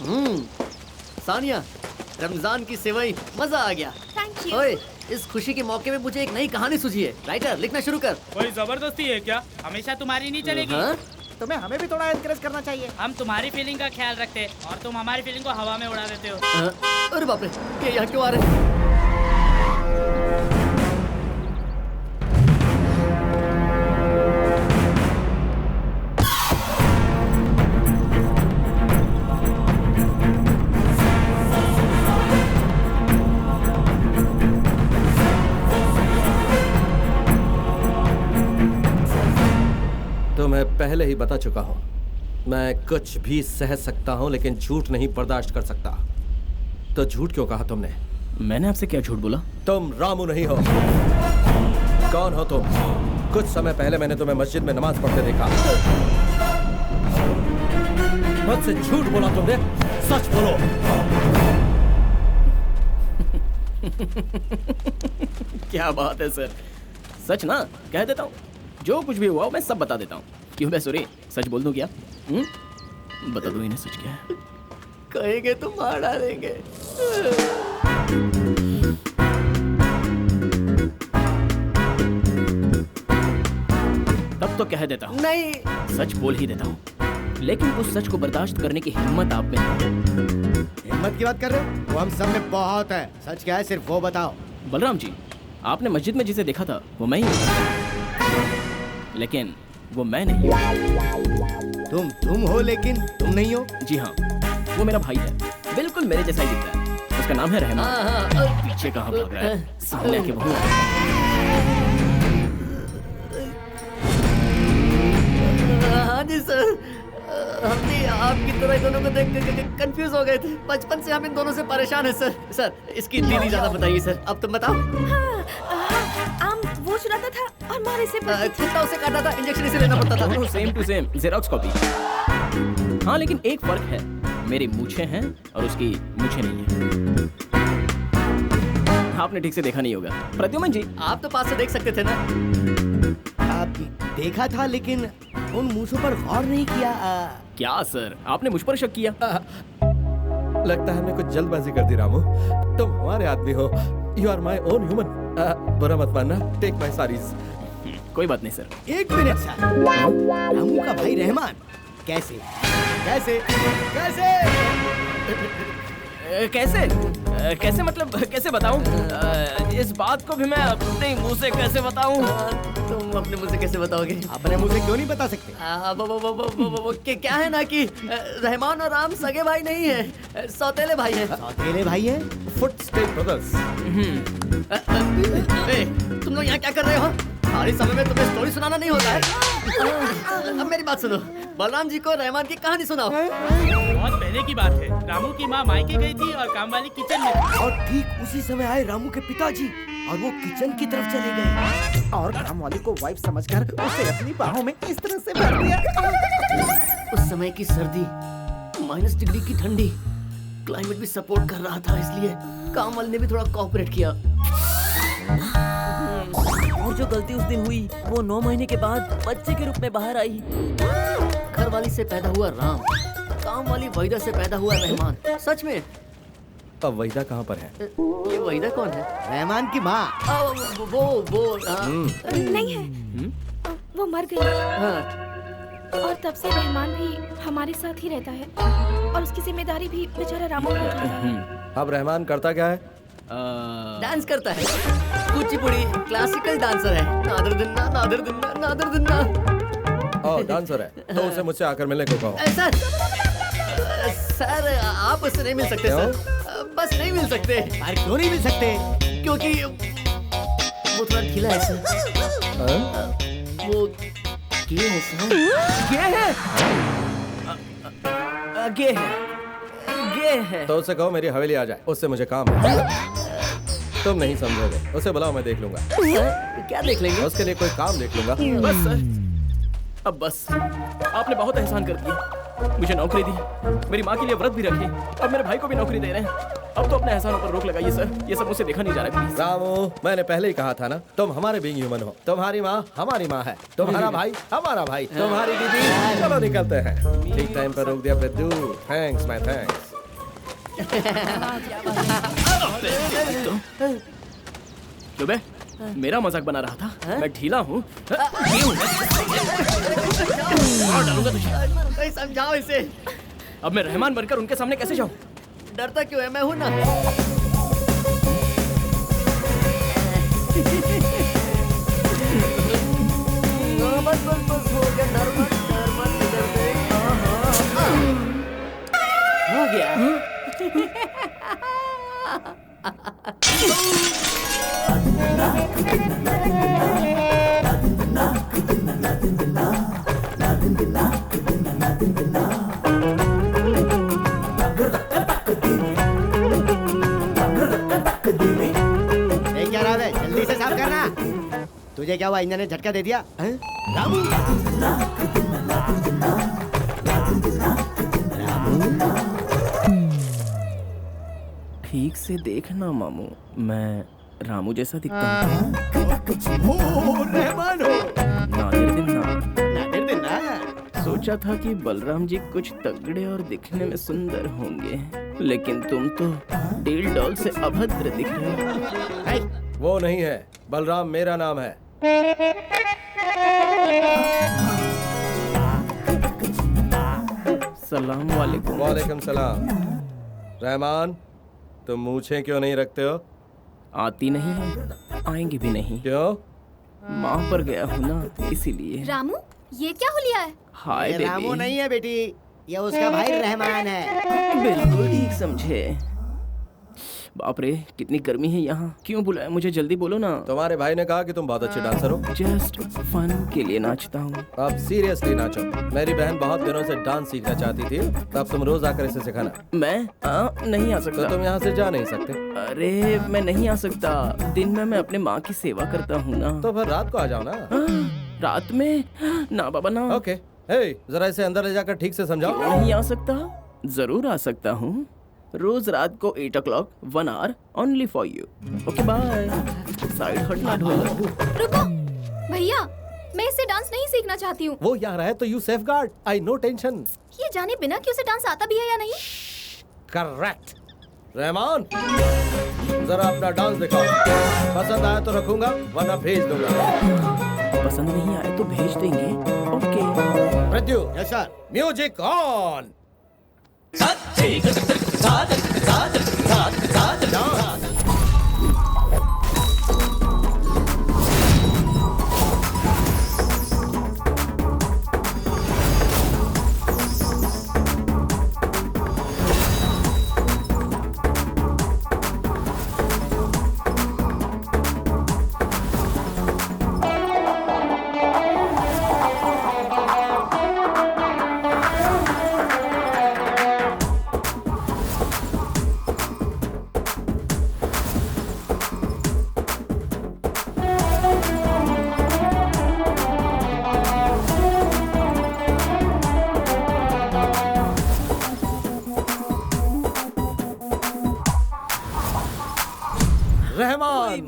सानिया, रमजान की सेवई, मजा आ गया। Thank you. ओए, इस खुशी के मौके में मुझे एक नई कहानी सूझी है। राइटर, लिखना शुरू कर। कोई जबरदस्ती है क्या? हमेशा तुम्हारी नहीं चलेगी। हाँ? तुम्हें हमें भी थोड़ा एनकरेज करना चाहिए। हम तुम्हारी फीलिंग का ख्याल रखते हैं और तुम हमारी फीलिंग को हवा में उड़ा देते हो। अरे बाप रे, ये यहाँ क्यों आ रहे हैं? तो मैं पहले ही बता चुका हूं, मैं कुछ भी सह सकता हूं लेकिन झूठ नहीं बर्दाश्त कर सकता। तो झूठ क्यों कहा तुमने? मैंने आपसे क्या झूठ बोला? तुम रामू नहीं हो। कौन हो तुम? कुछ समय पहले मैंने तुम्हें मस्जिद में नमाज पढ़ते देखा। मुझसे झूठ बोला तुमने, सच बोलो। क्या बात है सर, सच ना कह देता हूँ। जो कुछ भी हुआ मैं सब बता देता हूँ। क्यों मैं सुरी सच बोल दूं क्या? बता दो इन्हें सच क्या है। कहेंगे तो मार डालेंगे। तब तो कह देता हूँ, नहीं, सच बोल ही देता हूँ। लेकिन उस सच को बर्दाश्त करने की हिम्मत आप में है। हिम्मत की बात कर रहे हो? वो हम सब में बहुत है। सच क्या है सिर्फ वो बताओ। बलराम जी, आपने मस्जिद में जिसे देखा था वो मैं ही हूँ, लेकिन वो मैं नहीं हूँ। तुम हो लेकिन तुम नहीं हो। जी हाँ, वो मेरा भाई है, बिल्कुल मेरे जैसा ही दिखता है। उसका नाम है रहमान। पीछे कहाँ भाग रहा है? सामने के बहू। हाँ जी सर, हम भी आपकी तरह दोनों को देख कंफ्यूज हो गए थे। बचपन से हम इन दोनों से परेशान हैं सर। सर, इसकी दीदी ज्यादा बताइए सर। अब तुम बताओ। आम वो चुराता था और मार इसे कुत्ता उसे काटा था, इंजेक्शन इसे लेना पड़ता था। दोनों same to same xerox copy. हाँ, लेकिन एक फर्क है, मेरी मूछें हैं और उसकी मूछें नहीं है। आपने ठीक से देखा नहीं होगा। प्रद्युमन जी, आप तो पास से देख सकते थे ना। आप देखा था लेकिन उन मूछों पर गौर नहीं किया। क्या सर, आपने मुझ पर शक किया? लगता है हमने कुछ जल्दबाजी कर दी रामू। तुम हमारे आदमी हो। You are my own human. बुरा मत मानना, टेक माई सारीज। कोई बात नहीं सर। एक मिनट सर, रामू का भाई रहमान कैसे कैसे कैसे कैसे कैसे मतलब कैसे बताऊं? इस बात को भी मैं अपने मुंह से कैसे बताऊं? तुम अपने मुंह से कैसे बताओगे? अपने मुंह से क्यों नहीं बता सकते? क्या है ना कि रहमान और राम सगे भाई नहीं है, सौतेले भाई हैं। सौतेले भाई है? Footstep brothers. तुम लोग यहाँ क्या कर रहे हो? खाली समय में तुम्हें स्टोरी सुनाना नहीं होता है? अब मेरी बात सुनो, बलराम जी को रहमान की कहानी सुनाओ। बहुत पहले की बात है। रामू की माँ मायके गई थी और काम वाली किचन में थी। और ठीक उसी समय आए रामू के पिताजी और वो किचन की तरफ चले गए और काम वाली को वाइफ समझकर उसे अपनी बाहों में इस तरह से भर दिया। उस समय की सर्दी, -डिग्री की ठंडी, क्लाइमेट भी सपोर्ट कर रहा था, इसलिए काम वाले ने भी थोड़ा कोऑपरेट किया। और जो गलती उस दिन हुई वो 9 महीने के बाद बच्चे के रूप में बाहर आई। घर वाली से पैदा हुआ राम, काम वाली वहीदा से पैदा हुआ रहमान। सच में? अब वहीदा कहाँ पर है? ये वहीदा कौन है? रहमान की माँ। वो नहीं है, वो मर गई। और तब से रहमान भी हमारे साथ ही रहता है और उसकी जिम्मेदारी भी बेचारा रामू को उठाता है। अब रहमान करता क्या है? डांस करता है, कुचिपुड़ी क्लासिकल डांसर है। नादर दिन्ना नादर दिन्ना नादर दिन्ना। ओह, डांसर है तो उसे मुझसे आकर मिलने को कहो। सर आप उससे नहीं मिल सकते सर, बस नहीं मिल सकते। अरे क्यों नहीं मिल सकते? क्योंकि वो थोड़ा ढीला है सर। वो गे है सर। गे है। तो उससे कहो मेरी हवेली आ जाए, उससे मुझे काम है। तुम नहीं समझोगे, उसे बुलाओ, मैं देख लूंगा। क्या देख लेंगे? उसके लिए कोई काम देख लूंगा। बस सर, अब बस। आपने बहुत एहसान कर दिया, मुझे नौकरी दी, मेरी माँ के लिए व्रत भी रखी, अब मेरे भाई को भी नौकरी दे रहे हैं। अब तो अपने एहसानों पर रोक लगाइए सर, ये सब मुझसे देखा नहीं जा रहा। प्लीज रामू, मैंने पहले ही कहा था ना, तुम हमारे बीइंग ह्यूमन हो। तुम्हारी माँ हमारी माँ है, तुम्हारा भाई हमारा भाई, तुम्हारी दीदी। चलो निकलते हैं। ठीक टाइम पर रोक दिया प्रद्यु। Thanks my thanks. क्यों बे? मेरा मजाक बना रहा था। मैं ढीला हूँ। और डालूंगा तुझे। कोई समझाओ इसे। अब मैं रहमान बनकर उनके सामने कैसे जाऊँ? डरता क्यों है? मैं हूं ना। बस बस बस हो गया। डर मत इधर देख। हो गया। क्या रहा है? जल्दी से साफ करना। तुझे क्या हुआ? इंजन ने झटका दे दिया? रामू ठीक से देखना मामू, मैं रामू जैसा दिखता हूँ। रहमान हो। नादिर दिन ना। नादिर दिन ना। सोचा था कि बलराम जी कुछ तगड़े और दिखने में सुंदर होंगे, लेकिन तुम तो डील डॉल से अभद्र दिख रहे हो। वो नहीं है, बलराम मेरा नाम है। सलाम वालेकुम। वालेकुम सलाम। रहमान, तुम मूछें क्यों नहीं रखते हो? आती नहीं है, आएंगे भी नहीं। क्यों? माँ पर गया हूँ ना, इसीलिए। रामू, ये क्या हुलिया है? Hi baby. रामू नहीं है बेटी, ये उसका भाई रहमान है। बिल्कुल ठीक समझे। बाप रे, कितनी गर्मी है यहाँ। क्यों बुलाया मुझे? जल्दी बोलो ना। तुम्हारे भाई ने कहा कि तुम बहुत अच्छे डांसर हो। जस्ट फन के लिए नाचता हूँ। अब सीरियसली नाचो। मेरी बहन बहुत दिनों से डांस सीखना चाहती थी, तब तुम रोज आकर इसे सिखाना। मैं नहीं आ तो सकता। तुम यहाँ से जा नहीं सकते। अरे मैं नहीं आ सकता, दिन में मैं अपने माँ की सेवा करता हूँ ना। तो फिर रात को आ जाओ ना। रात में? ना बाबा ना। ओके, हे जरा इसे अंदर ले जाकर ठीक से समझाओ। नहीं आ सकता? जरूर आ सकता हूँ। रोज रात को 8 o'clock, 1 hour only for you. Okay bye. Side हटना ढोलक। रुको भैया, मैं इससे डांस नहीं सीखना चाहती हूँ। वो यहाँ रहे तो you safeguard. I know tension. ये जाने बिना कि उसे डांस आता भी है या नहीं। करेक्ट। रहमान, जरा अपना डांस दिखाओ। पसंद आया तो रखूंगा, वरना भेज दूंगा। पसंद नहीं आए तो भेज देंगे। Okay. Mrityu, yes sir. Music on.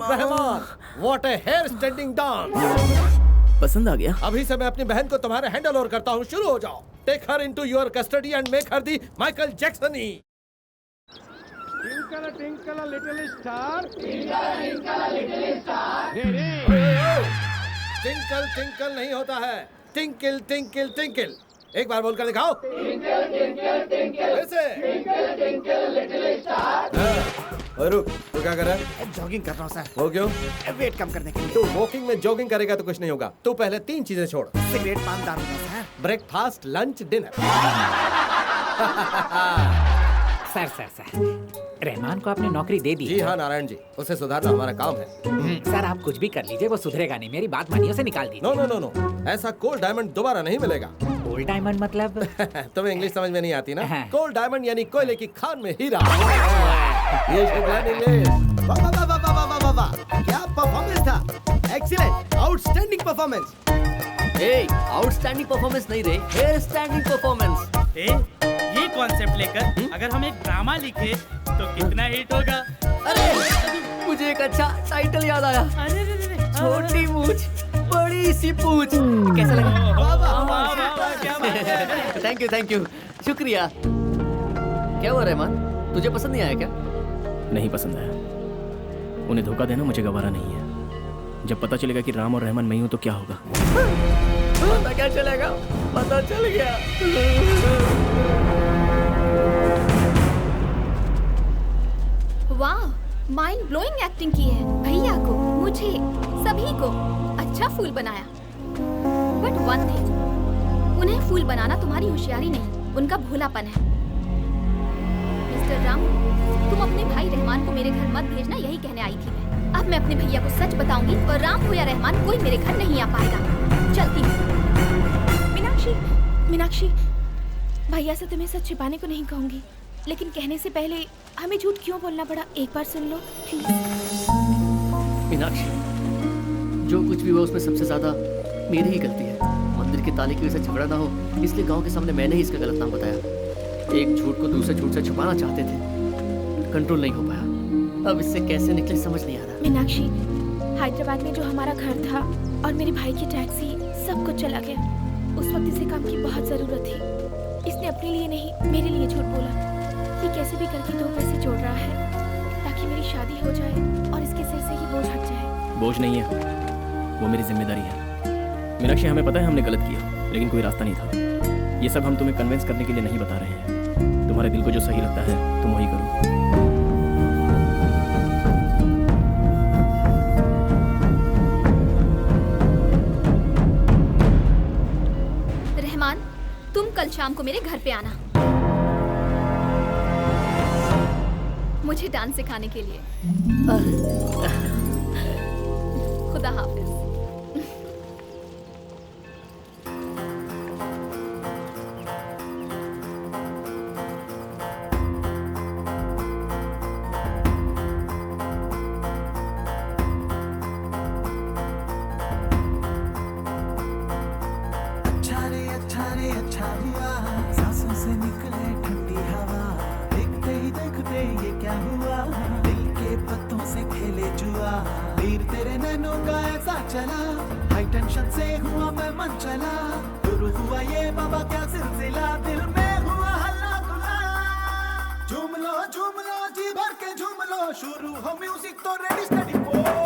Rahman, what a hair standing dance. पसंद आ गया? अभी से मैं अपनी बहन को तुम्हारे हैंडल ओवर करता हूँ। शुरू हो जाओ। Take her into your custody and make her the Michael Jackson ही। Twinkle, twinkle, little star. Tinkle tinkle नहीं होता है, टिंकल टिंकल टिंकल। एक बार बोलकर दिखाओ। और रुक, तू क्या कर रहा है? जॉगिंग कर रहा हूँ सर। वो क्यों? वेट कम करने के लिए। तू वॉकिंग में जॉगिंग करेगा तो कुछ नहीं होगा। तू पहले 3 चीजें छोड़। सिगरेट, पान, दारू sir. Breakfast, lunch, dinner. Sir Rahman को आपने नौकरी दे दी जी हाँ नारायण जी, उसे सुधारना हमारा काम है। सर आप कुछ भी कर लीजिए, वो सुधरेगा नहीं। मेरी बात मानिए, उसे निकाल दीजिए। नो नो नो नो, ऐसा कोल्ड डायमंड दोबारा नहीं मिलेगा। गोल्ड डायमंड मतलब? तुम्हें इंग्लिश समझ में नहीं आती ना? हाँ। कोल्ड डायमंड यानी कोयले की खान में हीरा। ये इंग्लिश। वाह वाह वाह वाह वाह वाह वाह, क्या परफॉर्मेंस था। Excellent, outstanding performance. Outstanding performance नहीं रे, हेयर स्टैंडिंग परफॉर्मेंस। ये कॉन्सेप्ट लेकर अगर हम एक ड्रामा लिखे तो कितना हिट होगा। अरे मुझे एक अच्छा टाइटल याद आया। अरे छोटी मूछ, बड़ी सी पूछ। कैसा लगा? क्या बात है। थैंक यू, शुक्रिया। क्या हुआ रहमान? तुझे पसंद नहीं आया क्या? नहीं पसंद आया। उन्हें धोखा देना मुझे गवारा नहीं है। जब पता चलेगा कि राम और रहमान मैं हूं तो क्या होगा? पता क्या चलेगा? पता चल गया। वाह, माइंड ब्लोइंग एक्टिंग की है। भैया को, मुझे, सभी को अच्छा फूल बनाया। बट वन थिंग, उन्हें फूल बनाना तुम्हारी होशियारी नहीं, उनका भोलापन है। मिस्टर राम, तुम अपने भाई रहमान को मेरे घर मत भेजना, यही कहने आई थी मैं। अब मैं अपने भैया को सच बताऊंगी और राम हो या रहमान कोई मेरे घर नहीं आ पाएगा। चलती हूँ। मीनाक्षी, भैया से तुम्हें सच छिपाने को नहीं कहूंगी, लेकिन कहने से पहले हमें झूठ क्यों बोलना पड़ा, एक बार सुन लो प्लीज। मीनाक्षी, जो कुछ भी हुआ उसमें सबसे ज्यादा मेरी ही गलती है। मंदिर के ताले की वजह से झगड़ा ना हो, इसलिए गांव के सामने मैंने ही इसका गलत नाम बताया। एक झूठ को दूसरे झूठ से छुपाना चाहते थे, कंट्रोल नहीं हो पाया। अब इससे कैसे निकले समझ नहीं आ रहा। मीनाक्षी, हैदराबाद में जो हमारा घर था और मेरे भाई की टैक्सी, सब कुछ चला गया। उस वक्त इसे काम की बहुत जरूरत थी। इसने अपने लिए नहीं, मेरे लिए झूठ बोला। ये कैसे भी करके 2 पैसे जोड़ रहा है ताकि मेरी शादी हो जाए और इसके सिर से ही बोझ हट जाए। बोझ नहीं है, वो मेरी जिम्मेदारी है। मीनाक्षी, हमें पता है हमने गलत किया, लेकिन कोई रास्ता नहीं था। ये सब हम तुम्हें कन्विंस करने के लिए नहीं बता रहे हैं। तुम्हारे दिल को जो सही लगता है तुम वही करो। रहमान, तुम कल शाम को मेरे घर पे आना, मुझे डांस सिखाने के लिए। खुदा हाफिज। अच्छा रे अच्छा हुआ, सांसों से निकले ठंडी हवा। देखते ही देखते ये क्या हुआ, दिल के पत्तों से खेले जुआ। तीर तेरे नैनों का ऐसा चला, हाई टेंशन से हुआ मैं मन चला। शुरू हुआ ये बाबा क्या सिलसिला, दिल में हुआ हल्ला गुल्ला। झूम लो जी भर के झूम लो, शुरू हो म्यूजिक तो रेडी।